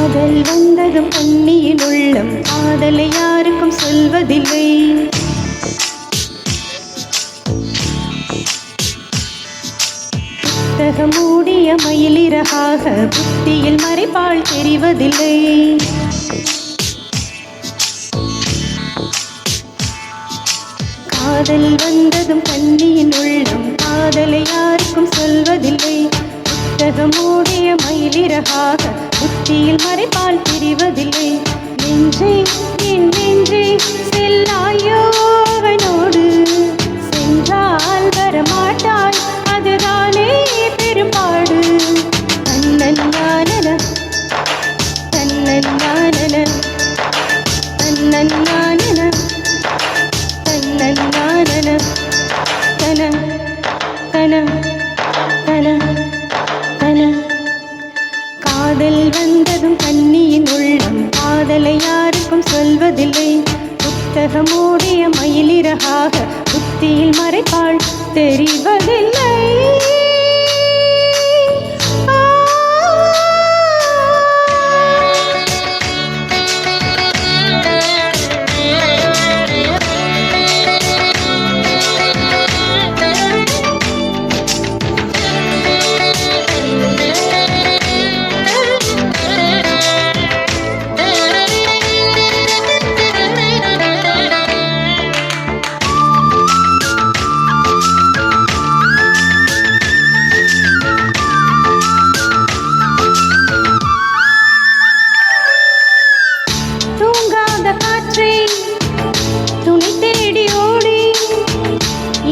காதல் வந்ததும் கண்ணியின் உள்ளம் காதலை யாருக்கும் சொல்வதில்லை. புத்தகம் மூடிய மயிலிறகாக புத்தியில் மறைப்பால் தெரிவதில்லை. காதல் வந்ததும் கண்ணியின் உள்ளம் காதலை யாருக்கும் சொல்வதில்லை. புத்தகம் மூடிய மயிலிறகாக புத்தியில் மறைப்பால் தெரிவதில்லை. நெஞ்சே என் நெஞ்சே செல்லாயோ அவனோடு, சென்றால் வரமாட்டாய் அதுதானே பெரும்பாடு. தன்னன் நானன தன்னன் நானன தன்னன் நானன தன்னன் நானன தன தன தன தன. காதல் வந்ததும் கண்ணியின் உள்ளம் காதலை யாருக்கும் சொல்வதில்லை. புத்தகம் மூடிய மயிலிறகாக புத்தியில் மறைப்பால் தெரிவதில்லை. துணை தேடி ஓடி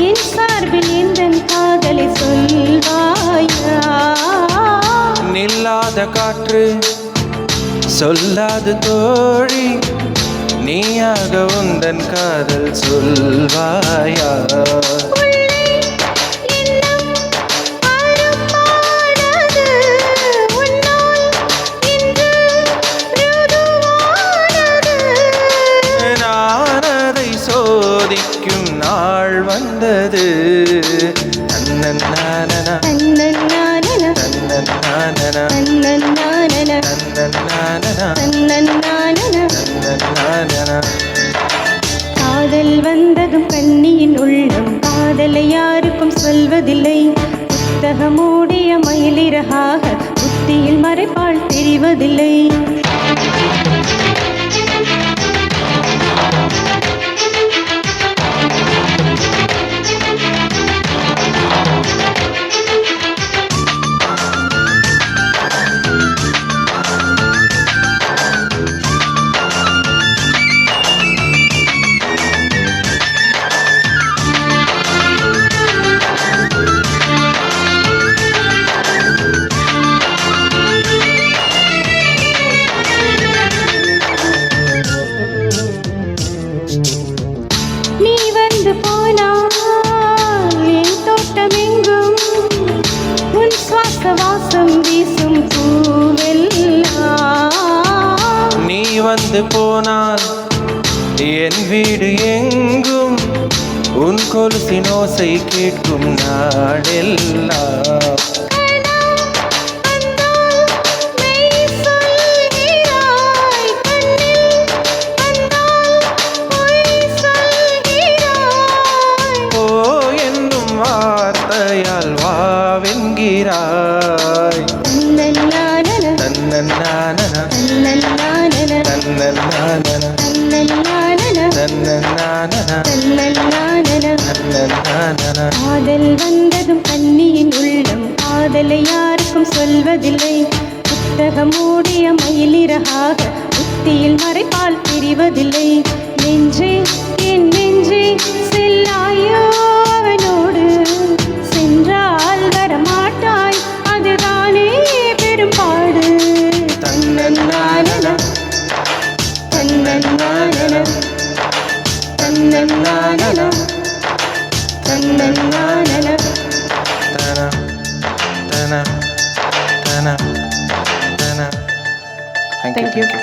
என் சார்பில் எந்தன் காதலை சொல்வாயா? நில்லாத காற்று சொல்லாது தோழி, நீயாக உந்தன் காதல் சொல்வாயா? சோதிக்கும் நாள் வந்தது. தன்னன் நானன தன்னன் நானன தன்னன் நானன தன்னன் நானன தன்னன் நானன தன்னன் நானன தன்னன் நானன. காதல் வந்ததும் கண்ணியின் உள்ளம் காதலை யாருக்கும் சொல்வதில்லை. புத்தகம் மூடிய மயிலிறகாக புத்தியில் மறைப்பால் தெரிவதில்லை. நீ வந்து போனால் என் தோட்டமெங்கும் உன் சுவாச வாசம் வீசும் பூவெல்லாம். நீ வந்து போனால் என் வீடு எங்கும் உன் கொலுசின் ஓசை கேட்கும் நாடெல்லாம். தன்னன் நானன தன்னன் நானன தன்னன் நானன தன்னன் நானன தன்னன் நானன தன்னன் நானன தன்னன் நானன தன்னன் நானன. காதல் வந்ததும் கண்ணியின் உள்ளம் காதலை யாருக்கும் சொல்வதில்லை. புத்தகம் மூடிய மயிலிறகாக புத்தியில் மறைப்பால் தெரிவதில்லை. நெஞ்சே என் நெஞ்சே செல்லாயோ அவனோடு, சென்றால் வரமாட்டாய் அதுதானே பெரும் தனனனன, தன்னன்னானன. தன தன தன தன. Thank you.